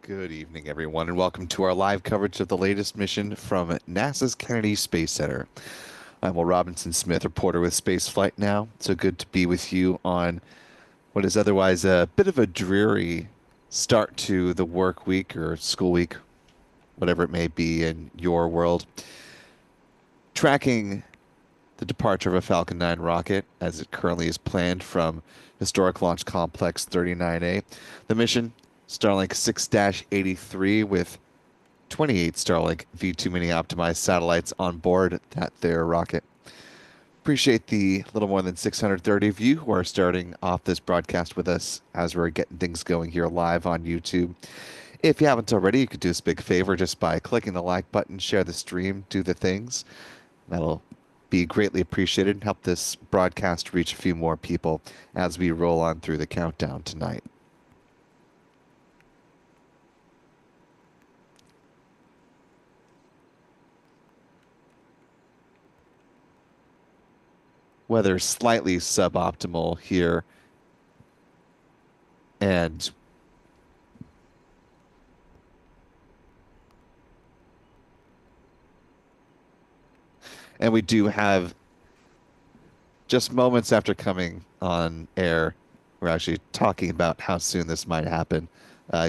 Good evening, everyone, and welcome to our live coverage of the latest mission from NASA's Kennedy Space Center. I'm Will Robinson Smith, reporter with Spaceflight now. So good to be with you on what is otherwise a bit of a dreary start to the work week or school week, whatever it may be in your world. Tracking the departure of a Falcon 9 rocket as it currently is planned from Historic Launch Complex 39A. The mission, Starlink 6-83 with 28 Starlink V2 mini optimized satellites on board that there rocket. Appreciate the little more than 630 of you who are starting off this broadcast with us as we're getting things going here live on YouTube. If you haven't already, you could do us a big favor just by clicking the like button, share the stream, do the things. That'll be greatly appreciated and help this broadcast reach a few more people as we roll on through the countdown tonight. Weather slightly suboptimal here, and we do have, just moments after coming on air, we're actually talking about how soon this might happen,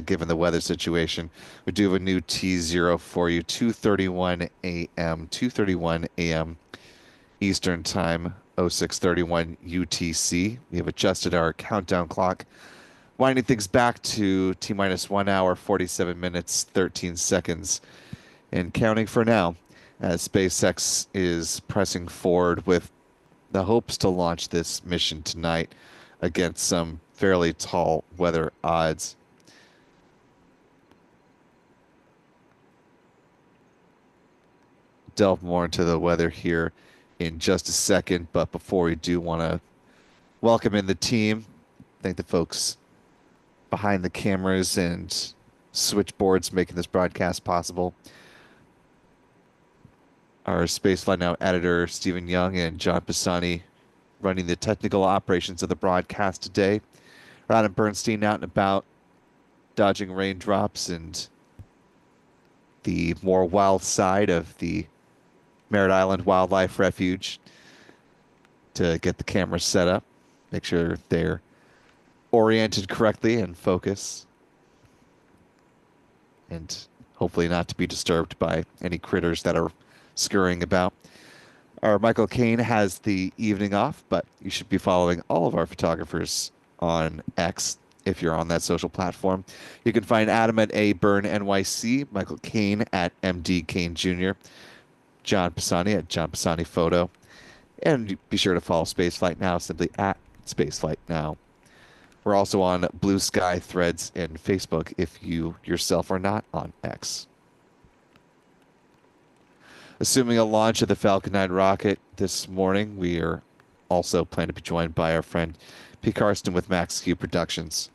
given the weather situation. We do have a new T0 for you, 2:31 a.m., 2:31 a.m. Eastern Time, 0631 UTC. We have adjusted our countdown clock, winding things back to T-minus 1 hour, 47 minutes, 13 seconds, and counting for now, as SpaceX is pressing forward with the hopes to launch this mission tonight against some fairly tall weather odds. Delve more into the weather here in just a second, but before we do, want to welcome in the team. Thank the folks behind the cameras and switchboards making this broadcast possible. Our Spaceflight Now editor, Stephen Young, and John Pisani running the technical operations of the broadcast today. Adam Bernstein out and about, dodging raindrops and the more wild side of the Merritt Island Wildlife Refuge to get the cameras set up, make sure they're oriented correctly and focus, and hopefully not to be disturbed by any critters that are scurrying about. Our Michael Kane has the evening off, but you should be following all of our photographers on X if you're on that social platform. You can find Adam at @ABurnNYC, Michael Kane at MD Kane Jr., John Pisani at John Pisani Photo, and be sure to follow Spaceflight Now simply at Spaceflight Now. We're also on Blue Sky, Threads, and Facebook if you yourself are not on X. Assuming a launch of the Falcon 9 rocket this morning, we are also planning to be joined by our friend P. Karsten with Max Q Productions.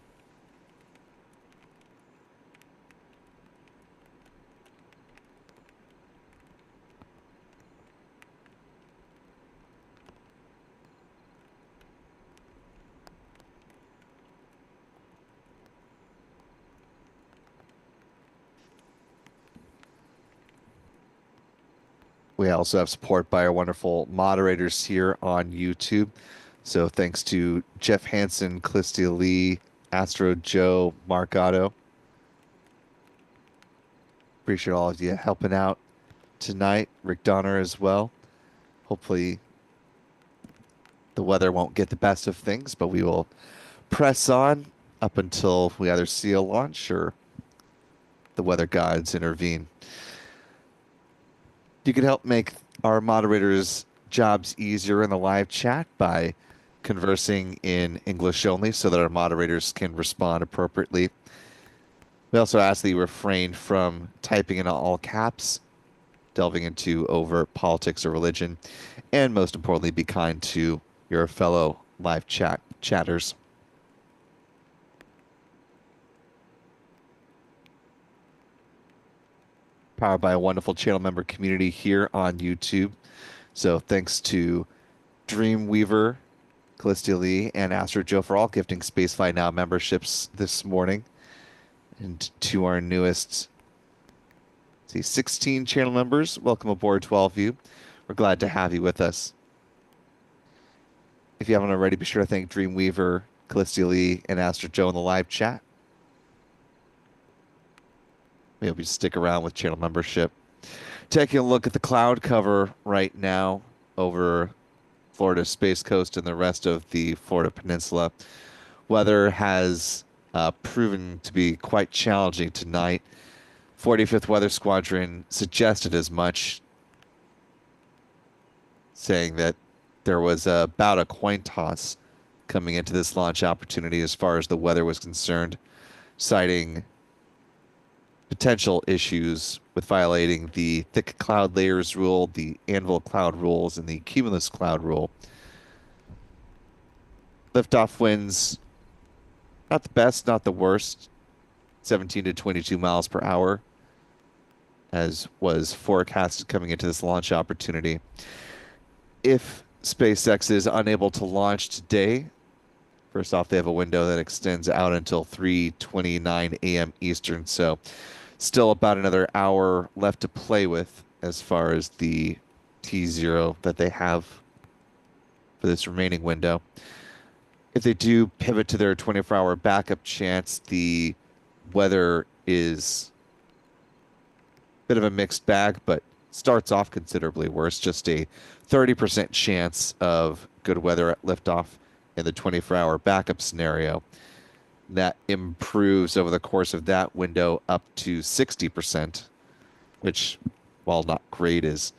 We also have support by our wonderful moderators here on YouTube. So thanks to Jeff Hansen, Callistia Lee, Astro Joe, Mark Otto. Appreciate all of you helping out tonight. Rick Donner as well. Hopefully the weather won't get the best of things, but we will press on up until we either see a launch or the weather gods intervene. You can help make our moderators' jobs easier in the live chat by conversing in English only so that our moderators can respond appropriately. We also ask that you refrain from typing in all caps, delving into overt politics or religion, and most importantly, be kind to your fellow live chatters. Powered by a wonderful channel member community here on YouTube. So thanks to Dreamweaver, Callistia Lee, and Astro Joe for all gifting Spaceflight Now memberships this morning. And to our newest, see, 16 channel members, welcome aboard to all of you. We're glad to have you with us. If you haven't already, be sure to thank Dreamweaver, Callisti Lee, and Astro Joe in the live chat. We hope you stick around with channel membership. Taking a look at the cloud cover right now over Florida's Space Coast and the rest of the Florida Peninsula. Weather has proven to be quite challenging tonight. 45th Weather Squadron suggested as much, saying that there was about a coin toss coming into this launch opportunity as far as the weather was concerned, citing potential issues with violating the thick cloud layers rule, the anvil cloud rules, and the cumulus cloud rule. Liftoff winds, not the best, not the worst, 17 to 22 miles per hour, as was forecasted coming into this launch opportunity. If SpaceX is unable to launch today, first off, they have a window that extends out until 3:29 a.m. Eastern, so still about another hour left to play with as far as the T0 that they have for this remaining window. If they do pivot to their 24-hour backup chance, the weather is a bit of a mixed bag, but starts off considerably worse. Just a 30% chance of good weather at liftoff in the 24-hour backup scenario. That improves over the course of that window up to 60%, which, while not great, is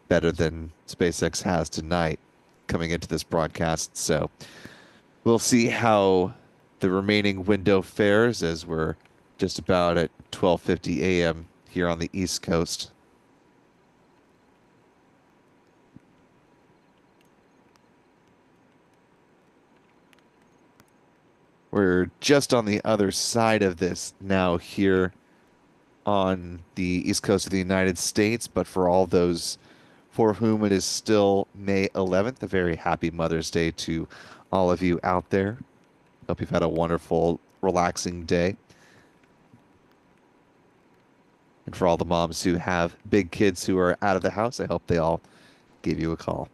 better than SpaceX has tonight coming into this broadcast. So we'll see how the remaining window fares as we're just about at 12:50 a.m. here on the East Coast. We're just on the other side of this now here on the East Coast of the United States, but for all those for whom it is still May 11th, a very happy Mother's Day to all of you out there. Hope you've had a wonderful, relaxing day. And for all the moms who have big kids who are out of the house, I hope they all gave you a call.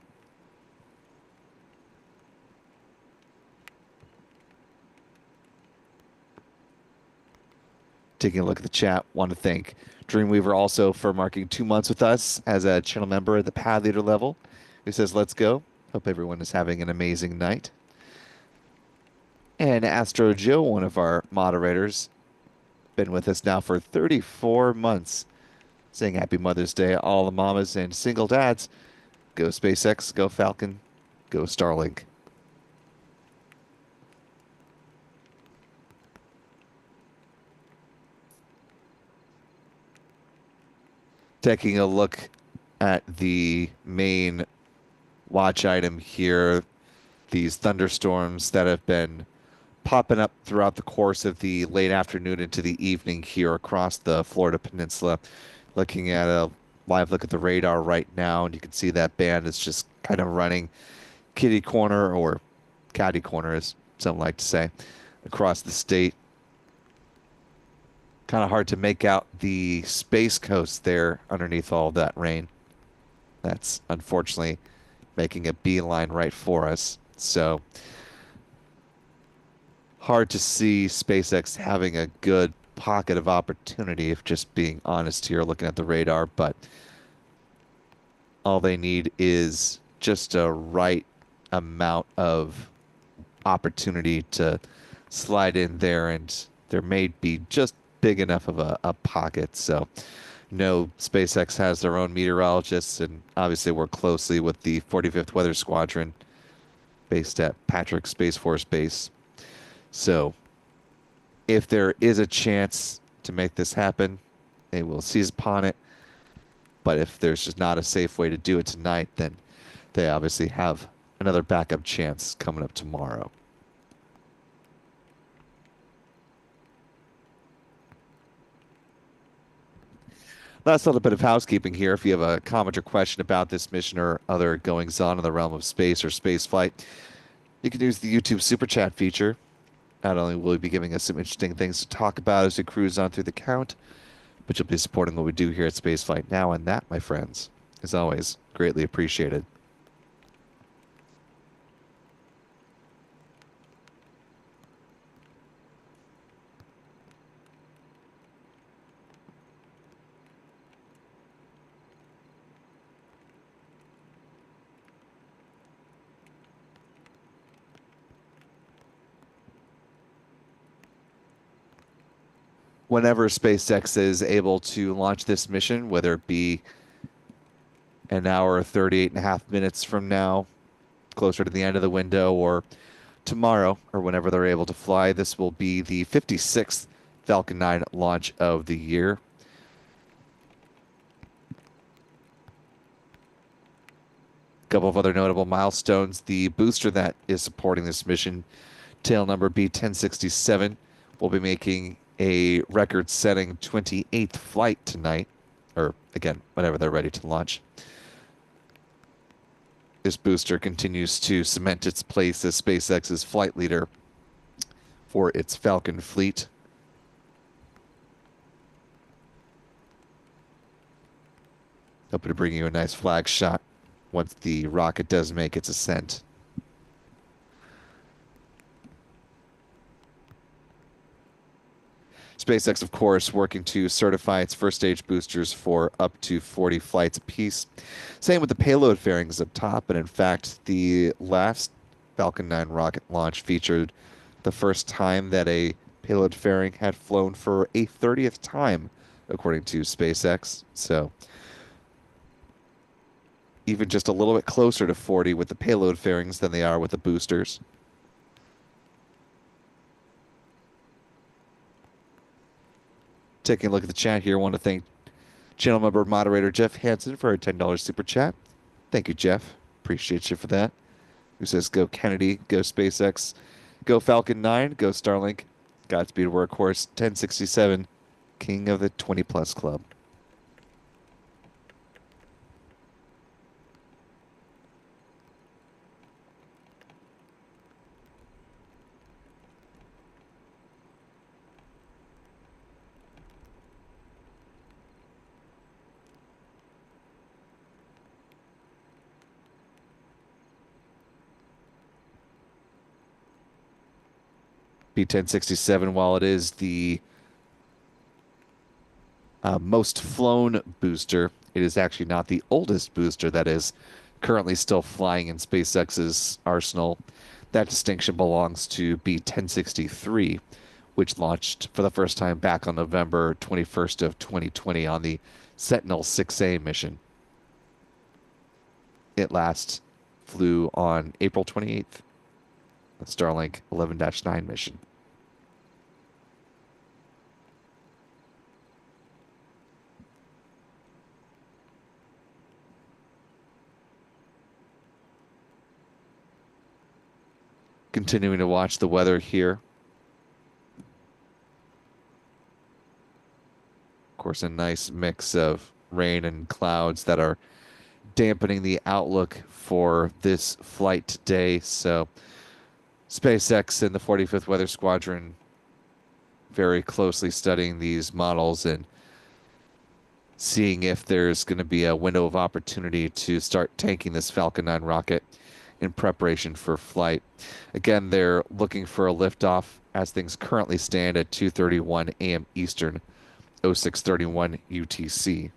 Taking a look at the chat, want to thank Dreamweaver also for marking 2 months with us as a channel member at the pad leader level, who says, let's go. Hope everyone is having an amazing night. And Astro Joe, one of our moderators, been with us now for 34 months, saying happy Mother's Day, all the mamas and single dads. Go SpaceX, go Falcon, go Starlink. Taking a look at the main watch item here, these thunderstorms that have been popping up throughout the course of the late afternoon into the evening here across the Florida Peninsula. Looking at a live look at the radar right now, and you can see that band is just kind of running kitty corner, or catty corner as some like to say, across the state. Kind of hard to make out the Space Coast there underneath all of that rain. That's unfortunately making a beeline right for us. So hard to see SpaceX having a good pocket of opportunity, if just being honest here, looking at the radar. But all they need is just a right amount of opportunity to slide in there, and there may be just big enough of a pocket. So no, SpaceX has their own meteorologists and obviously work closely with the 45th Weather Squadron based at Patrick Space Force Base. So if there is a chance to make this happen, they will seize upon it. But if there's just not a safe way to do it tonight, then they obviously have another backup chance coming up tomorrow. Last little bit of housekeeping here. If you have a comment or question about this mission or other goings on in the realm of space or space flight, you can use the YouTube Super Chat feature. Not only will you be giving us some interesting things to talk about as we cruise on through the count, but you'll be supporting what we do here at Spaceflight now, and that, my friends, is always greatly appreciated. Whenever SpaceX is able to launch this mission, whether it be an hour, 38 and a half minutes from now, closer to the end of the window, or tomorrow, or whenever they're able to fly, this will be the 56th Falcon 9 launch of the year. A couple of other notable milestones. The booster that is supporting this mission, tail number B1067, will be making a record-setting 28th flight tonight, or again, whenever they're ready to launch. This booster continues to cement its place as SpaceX's flight leader for its Falcon fleet. Hoping to bring you a nice flag shot once the rocket does make its ascent. SpaceX, of course, working to certify its first stage boosters for up to 40 flights apiece. Same with the payload fairings up top, and in fact, the last Falcon 9 rocket launch featured the first time that a payload fairing had flown for a 30th time, according to SpaceX. So even just a little bit closer to 40 with the payload fairings than they are with the boosters. Taking a look at the chat here, I want to thank channel member moderator Jeff Hansen for a $10 super chat. Thank you, Jeff. Appreciate you for that. Who says, go Kennedy, go SpaceX, go Falcon 9, go Starlink, Godspeed Workhorse, 1067, king of the 20 plus club. B1067, while it is the most flown booster, it is actually not the oldest booster that is currently still flying in SpaceX's arsenal. That distinction belongs to B1063, which launched for the first time back on November 21st of 2020 on the Sentinel 6A mission. It last flew on April 28th, the Starlink 11-9 mission. Continuing to watch the weather here. Of course, a nice mix of rain and clouds that are dampening the outlook for this flight today. So SpaceX and the 45th Weather Squadron very closely studying these models and seeing if there's going to be a window of opportunity to start tanking this Falcon 9 rocket in preparation for flight. Again, they're looking for a liftoff as things currently stand at 2:31 a.m. Eastern, 0631 UTC.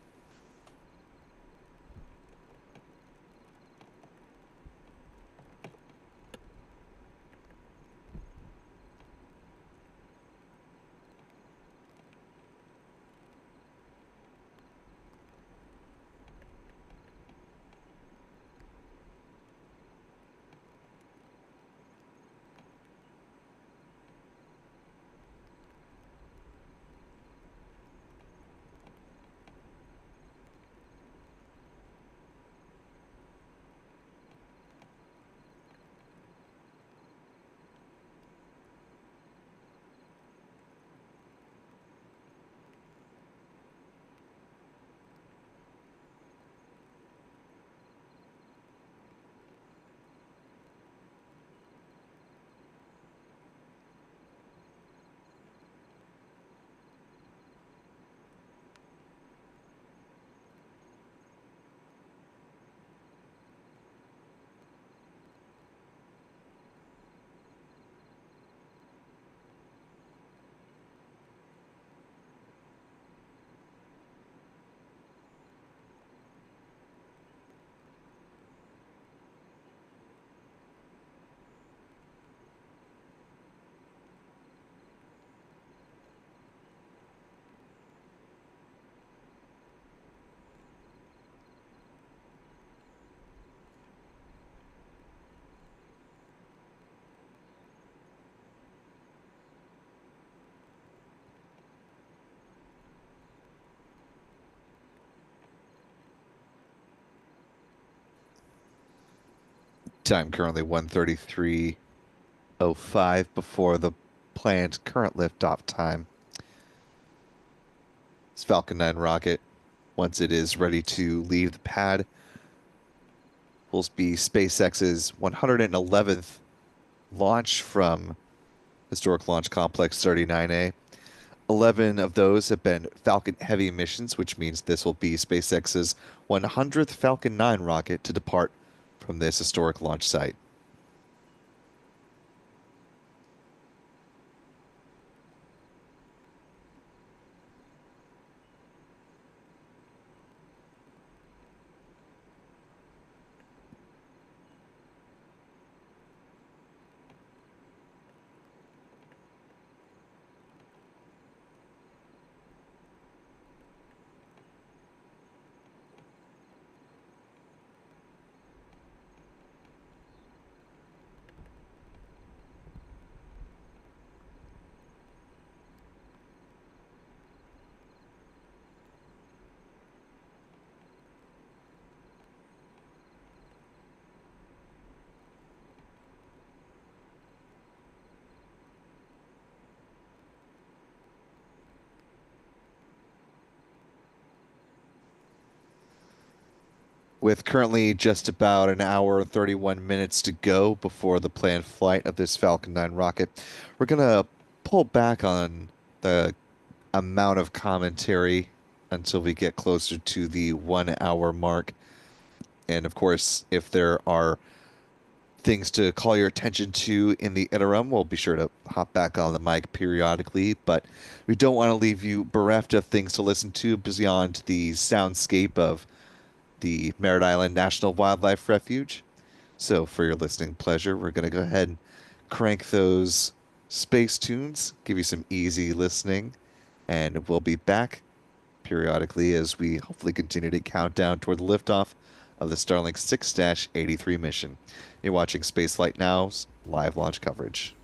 Time currently 1:33:05 before the planned current liftoff time. This Falcon 9 rocket, once it is ready to leave the pad, will be SpaceX's 111th launch from Historic Launch Complex 39A. 11 of those have been Falcon Heavy missions, which means this will be SpaceX's 100th Falcon 9 rocket to depart from this historic launch site. With currently just about an hour and 31 minutes to go before the planned flight of this Falcon 9 rocket, we're going to pull back on the amount of commentary until we get closer to the 1 hour mark. And of course, if there are things to call your attention to in the interim, we'll be sure to hop back on the mic periodically. But we don't want to leave you bereft of things to listen to beyond the soundscape of the Merritt Island National Wildlife Refuge. So, for your listening pleasure, we're going to go ahead and crank those space tunes, give you some easy listening, and we'll be back periodically as we hopefully continue to count down toward the liftoff of the Starlink 6-83 mission. You're watching Spaceflight Now's live launch coverage.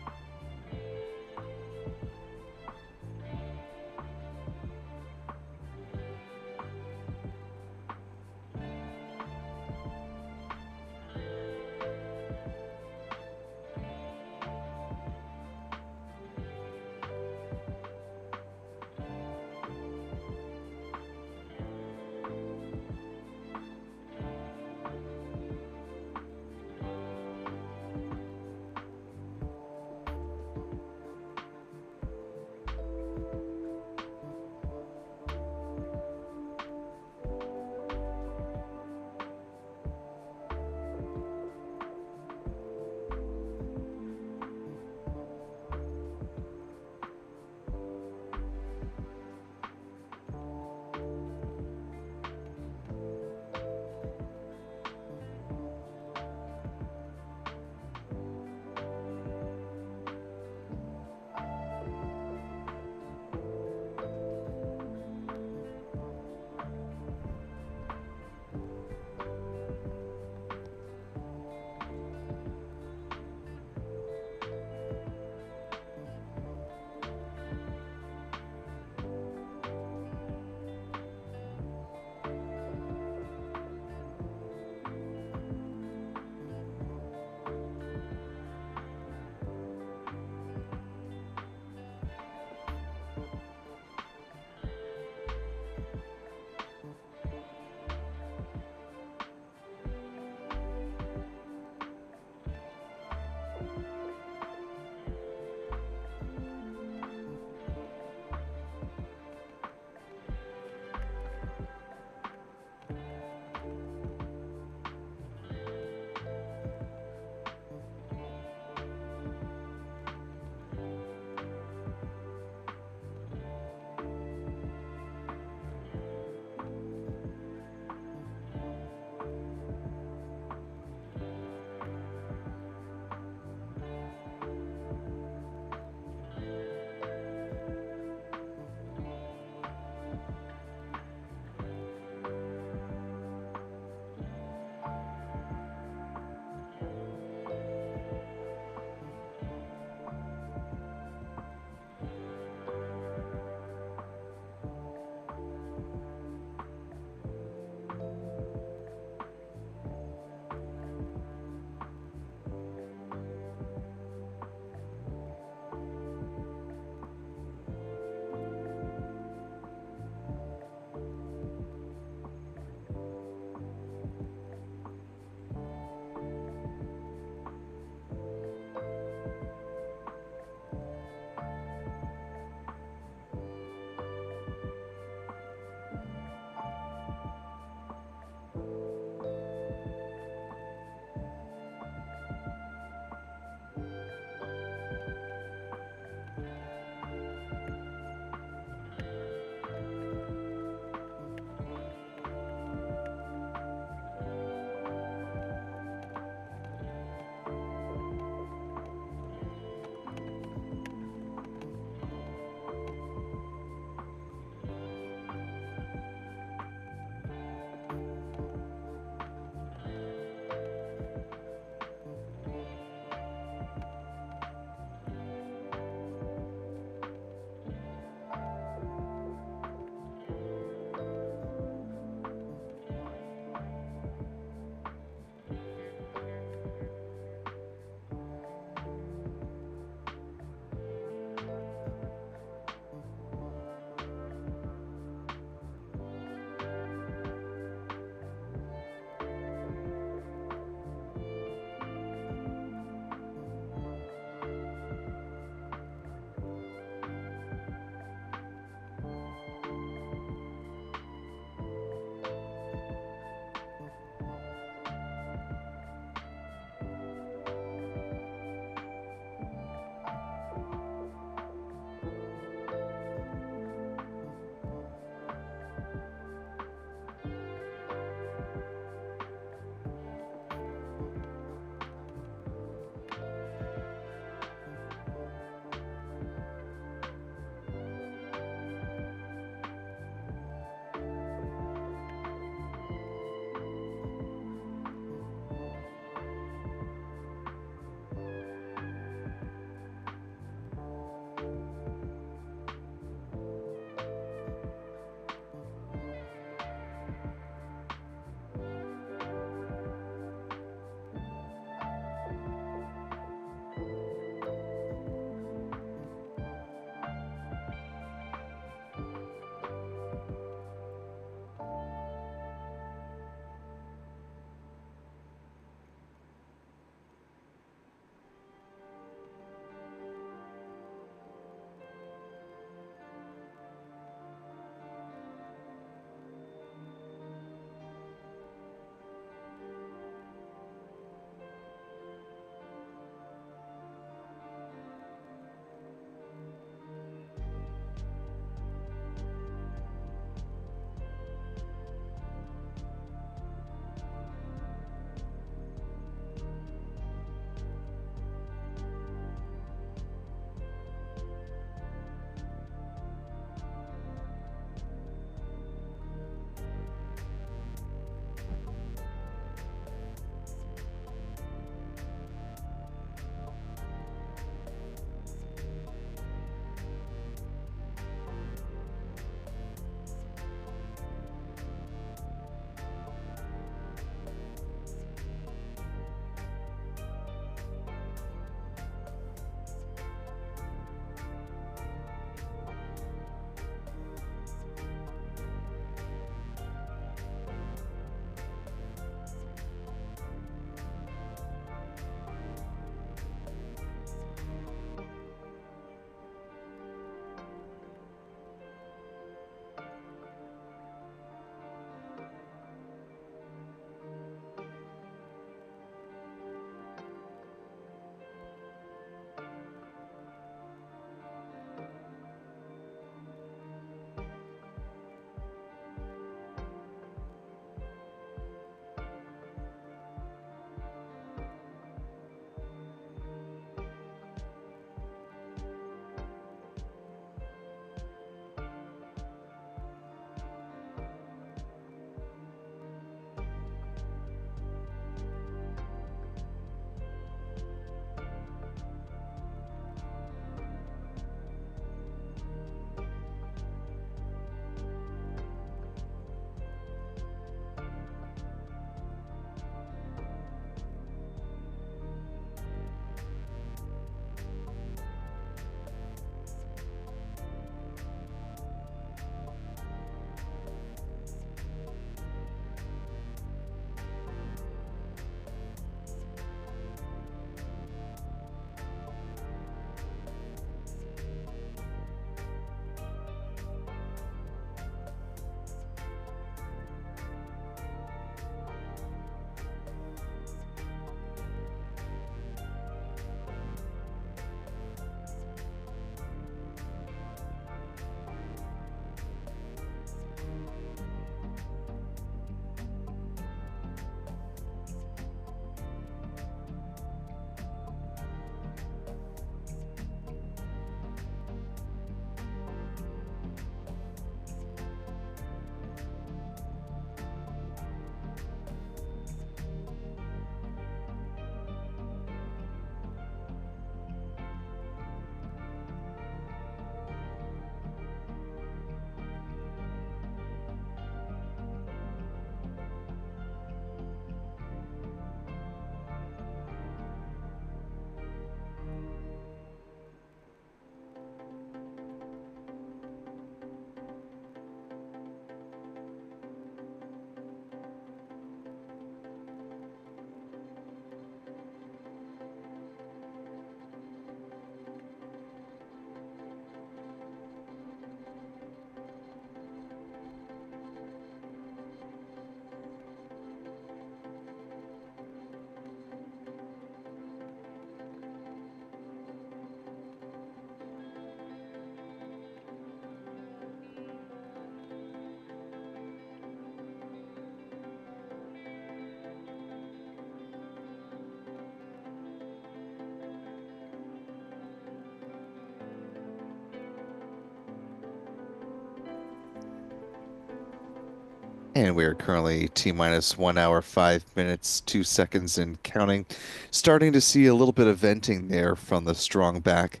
And we are currently T minus 1 hour, 5 minutes, 2 seconds, and counting. Starting to see a little bit of venting there from the strong back,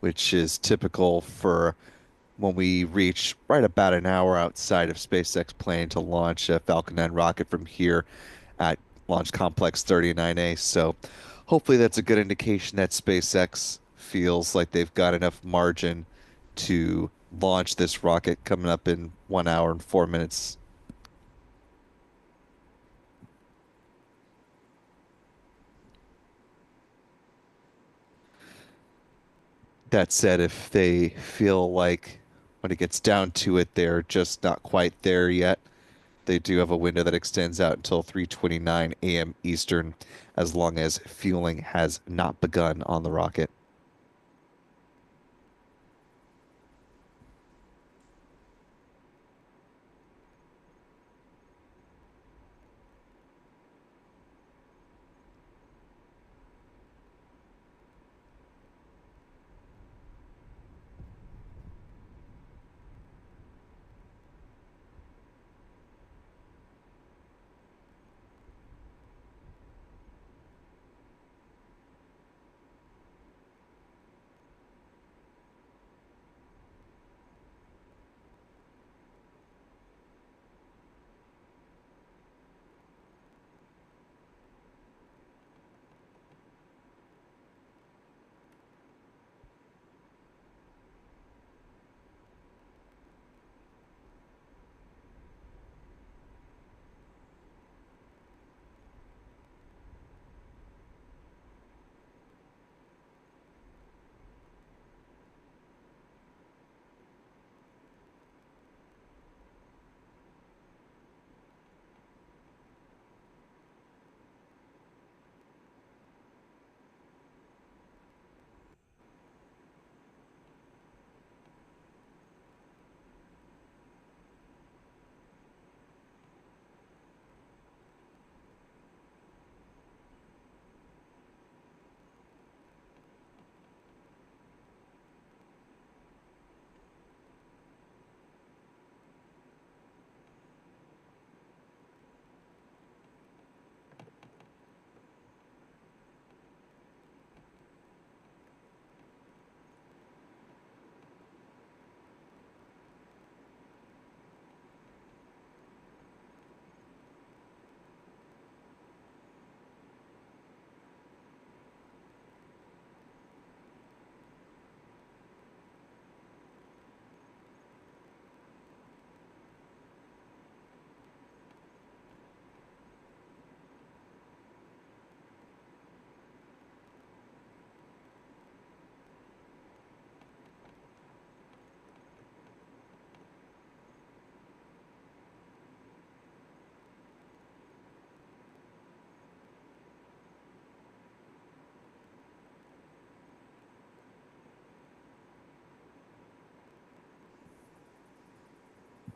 which is typical for when we reach right about an hour outside of SpaceX planning to launch a Falcon 9 rocket from here at Launch Complex 39A. So hopefully that's a good indication that SpaceX feels like they've got enough margin to launch this rocket coming up in 1 hour and 4 minutes. That said, if they feel like when it gets down to it, they're just not quite there yet, they do have a window that extends out until 3:29 a.m. Eastern, as long as fueling has not begun on the rocket.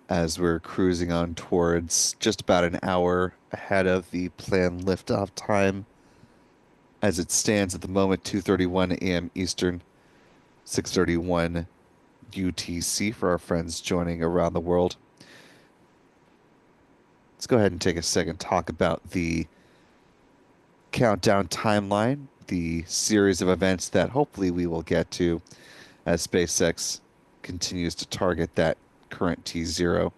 As we're cruising on towards just about an hour ahead of the planned liftoff time, as it stands at the moment, 2:31 a.m. Eastern, 6:31 UTC for our friends joining around the world. Let's go ahead and take a second to talk about the countdown timeline, the series of events that hopefully we will get to as SpaceX continues to target that current T0.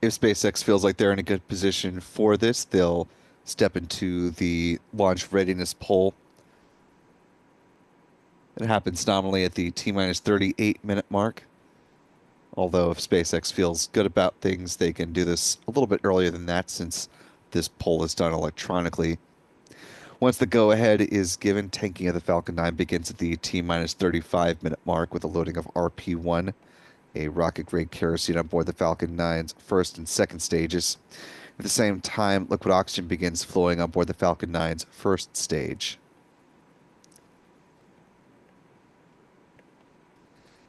If SpaceX feels like they're in a good position for this, they'll step into the launch readiness poll. It happens nominally at the T minus 38-minute mark. Although if SpaceX feels good about things, they can do this a little bit earlier than that since this poll is done electronically. Once the go-ahead is given, tanking of the Falcon 9 begins at the T minus 35-minute mark with the loading of RP-1, a rocket-grade kerosene on board the Falcon 9's first and second stages. At the same time, liquid oxygen begins flowing on board the Falcon 9's first stage.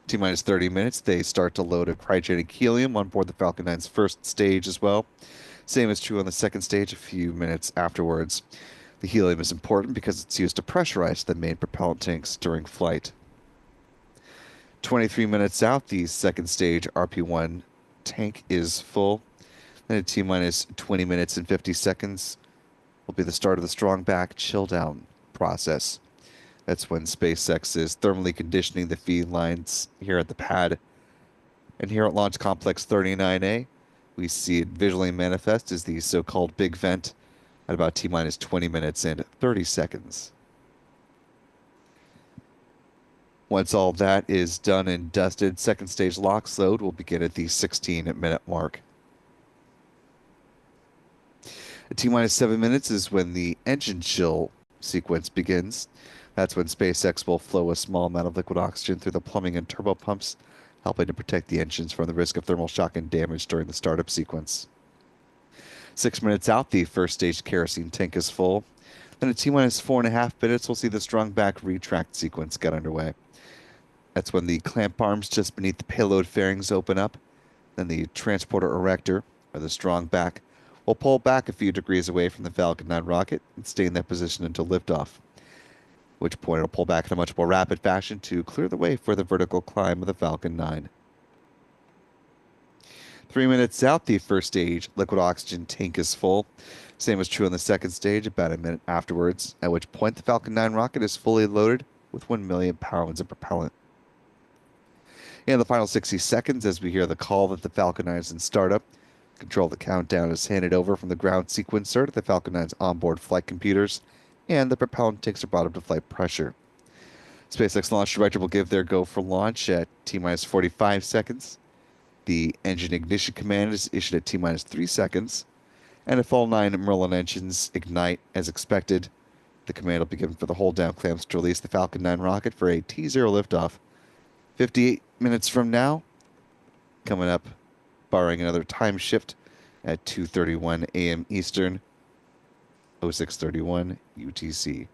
T minus 30 minutes, they start to load a cryogenic helium on board the Falcon 9's first stage as well. Same is true on the second stage a few minutes afterwards. The helium is important because it's used to pressurize the main propellant tanks during flight. 23 minutes out, the second stage RP-1 tank is full. Then at T minus 20 minutes and 50 seconds will be the start of the strong back chill down process. That's when SpaceX is thermally conditioning the feed lines here at the pad. And here at Launch Complex 39A, we see it visually manifest as the so-called big vent at about T minus 20 minutes and 30 seconds. Once all that is done and dusted, second stage LOX load will begin at the 16-minute mark. At T minus 7 minutes is when the engine chill sequence begins. That's when SpaceX will flow a small amount of liquid oxygen through the plumbing and turbo pumps, helping to protect the engines from the risk of thermal shock and damage during the startup sequence. 6 minutes out, the first stage kerosene tank is full. Then at T minus 4.5 minutes, we'll see the strong back retract sequence get underway. That's when the clamp arms just beneath the payload fairings open up. Then the transporter erector, or the strong back, will pull back a few degrees away from the Falcon 9 rocket and stay in that position until liftoff, at which point it'll pull back in a much more rapid fashion to clear the way for the vertical climb of the Falcon 9. 3 minutes out, the first stage liquid oxygen tank is full. Same is true on the second stage about a minute afterwards, at which point the Falcon 9 rocket is fully loaded with 1 million pounds of propellant. In the final 60 seconds, as we hear the call that the Falcon 9 is in startup, control of the countdown is handed over from the ground sequencer to the Falcon 9's onboard flight computers, and the propellant tanks are brought up to flight pressure. SpaceX launch director will give their go for launch at T minus 45 seconds. The engine ignition command is issued at T minus 3 seconds, and if all 9 Merlin engines ignite as expected, the command will be given for the hold down clamps to release the Falcon 9 rocket for a T0 liftoff. 58 minutes from now, coming up, barring another time shift, at 2:31 a.m. Eastern, 06:31 UTC.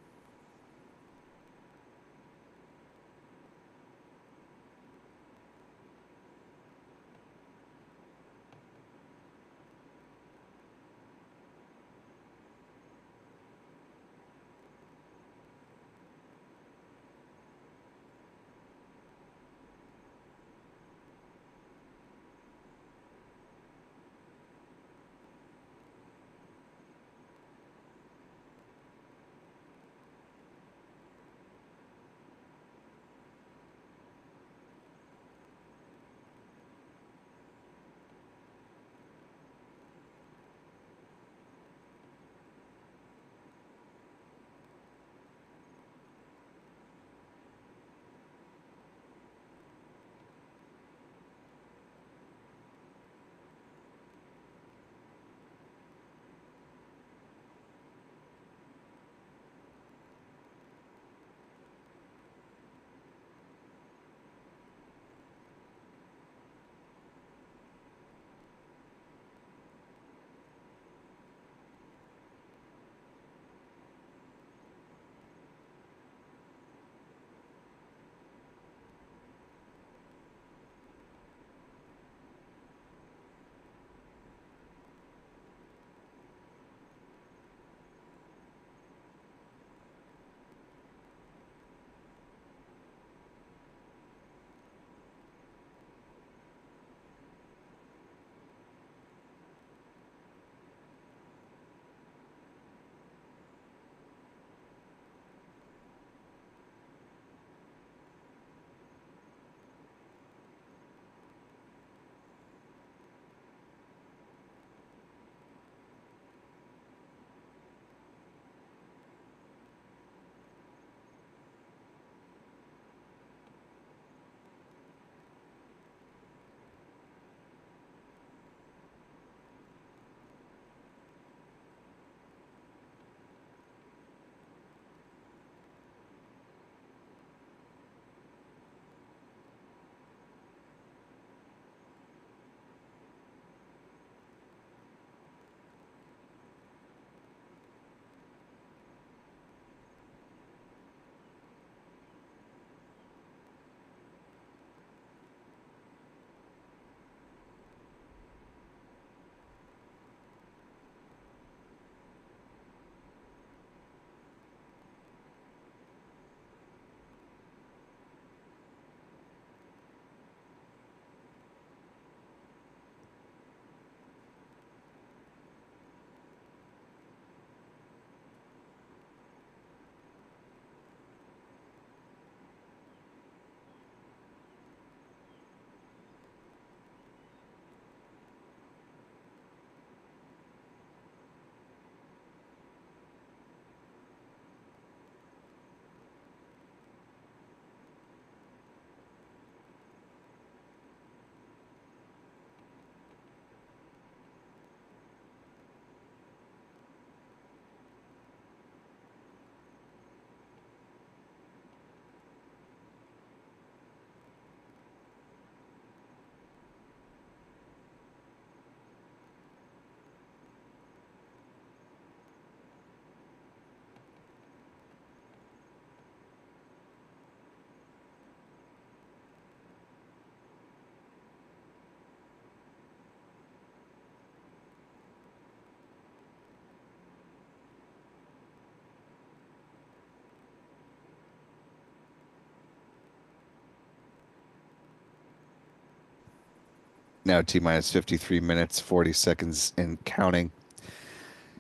Now T minus 53 minutes, 40 seconds and counting.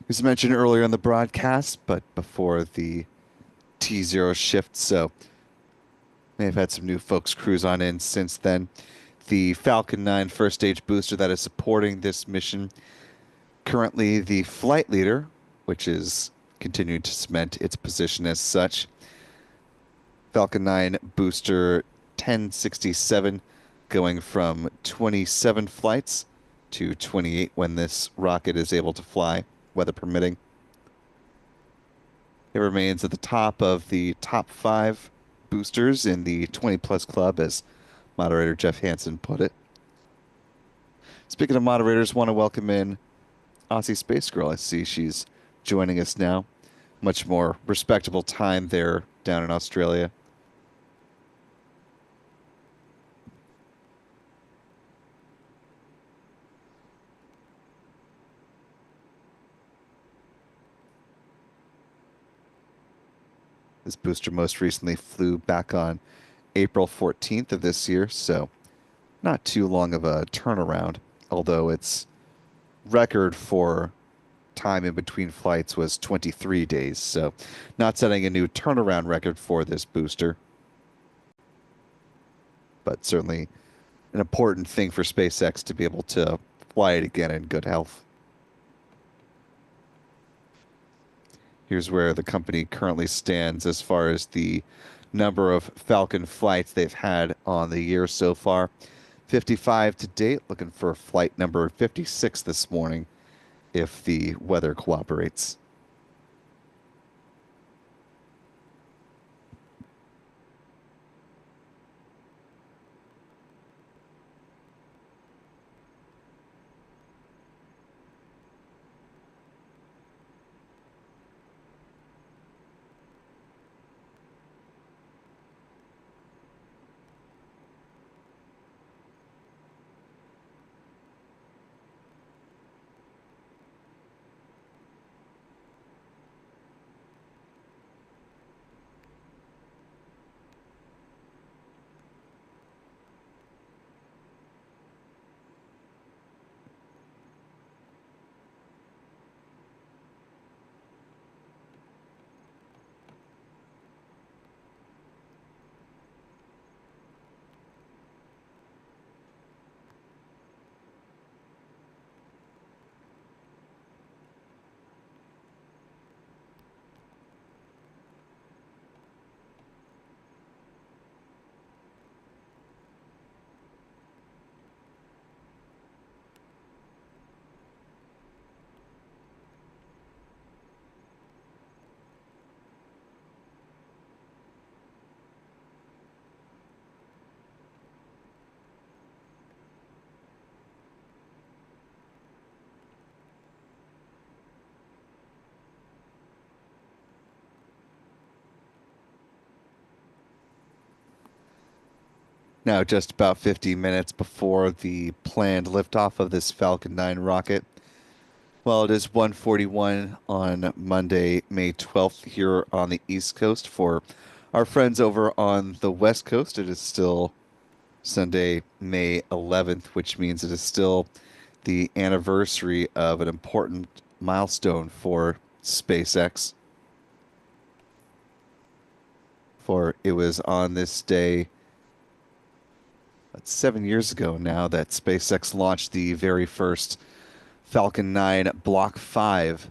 As mentioned earlier in the broadcast, but before the T0 shift, so may have had some new folks cruise on in since then. The Falcon 9 first stage booster that is supporting this mission. Currently, the flight leader, which is continuing to cement its position as such. Falcon 9 booster 1067, going from 27 flights to 28 when this rocket is able to fly, weather permitting. It remains at the top of the top 5 boosters in the 20 plus club, as moderator Jeff Hansen put it. Speaking of moderators, want to welcome in Aussie Space Girl. I see she's joining us now. Much more respectable time there down in Australia. This booster most recently flew back on April 14th of this year, so not too long of a turnaround, although its record for time in between flights was 23 days, so not setting a new turnaround record for this booster, but certainly an important thing for SpaceX to be able to fly it again in good health. Here's where the company currently stands as far as the number of Falcon flights they've had on the year so far. 55 to date, looking for flight number 56 this morning if the weather cooperates. Now, just about 50 minutes before the planned liftoff of this Falcon 9 rocket. Well, it is 1:41 on Monday, May 12th here on the East Coast. For our friends over on the West Coast, it is still Sunday, May 11th, which means it is still the anniversary of an important milestone for SpaceX. For it was on this day, that's 7 years ago now, that SpaceX launched the very first Falcon 9 Block 5,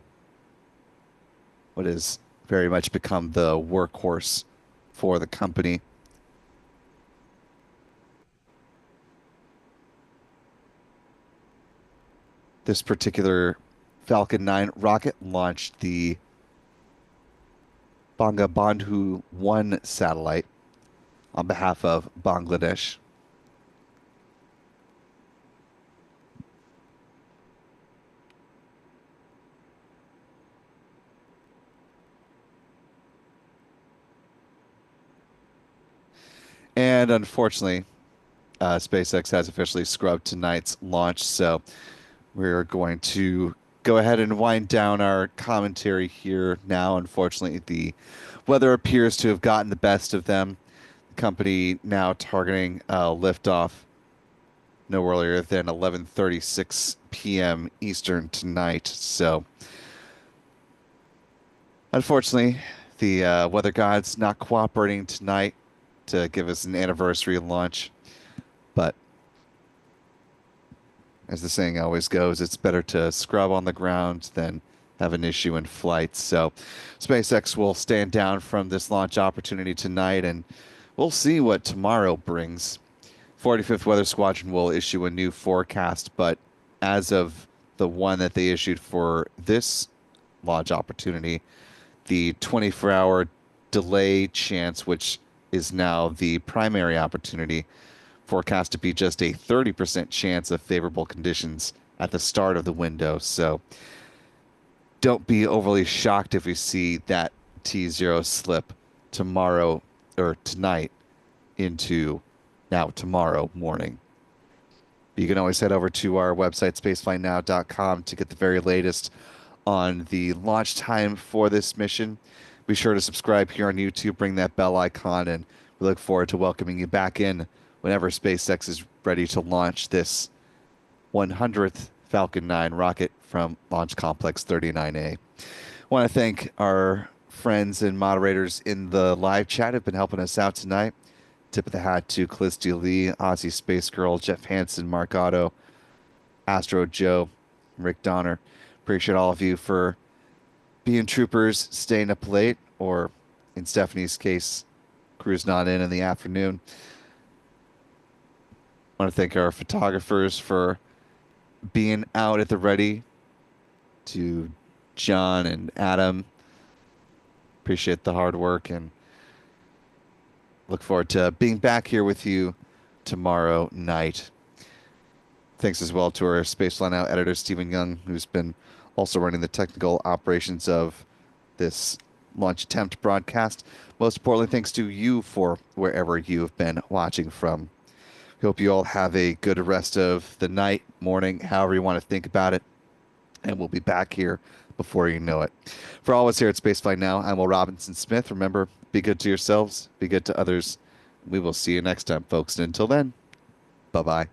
what has very much become the workhorse for the company. This particular Falcon 9 rocket launched the Bangabandhu 1 satellite on behalf of Bangladesh. And unfortunately, SpaceX has officially scrubbed tonight's launch, so we're going to go ahead and wind down our commentary here now. Unfortunately, the weather appears to have gotten the best of them. The company now targeting liftoff no earlier than 11:36 p.m. Eastern tonight. So, unfortunately, the weather god's not cooperating tonight to give us an anniversary launch. But as the saying always goes, it's better to scrub on the ground than have an issue in flight. So, SpaceX will stand down from this launch opportunity tonight, and we'll see what tomorrow brings. 45th Weather Squadron will issue a new forecast, but as of the one that they issued for this launch opportunity, the 24-hour delay chance, which is now the primary opportunity, forecast to be just a 30% chance of favorable conditions at the start of the window. So don't be overly shocked if we see that T0 slip tomorrow or tonight into now tomorrow morning. You can always head over to our website, spaceflightnow.com, to get the very latest on the launch time for this mission. Be sure to subscribe here on YouTube, ring that bell icon, and we look forward to welcoming you back in whenever SpaceX is ready to launch this 100th Falcon 9 rocket from Launch Complex 39A. I want to thank our friends and moderators in the live chat who've been helping us out tonight. Tip of the hat to Callisti Lee, Aussie Space Girl, Jeff Hansen, Mark Otto, Astro Joe, Rick Donner. Appreciate all of you for being troopers, staying up late, or in Stephanie's case, cruising on in the afternoon. I want to thank our photographers for being out at the ready, to John and Adam. Appreciate the hard work and look forward to being back here with you tomorrow night. Thanks as well to our Spaceflight Now editor, Stephen Young, who's been also running the technical operations of this launch attempt broadcast. Most importantly, thanks to you for wherever you have been watching from. We hope you all have a good rest of the night, morning, however you want to think about it. And we'll be back here before you know it. For all of us here at Spaceflight Now, I'm Will Robinson Smith. Remember, be good to yourselves, be good to others. We will see you next time, folks. And until then, bye-bye.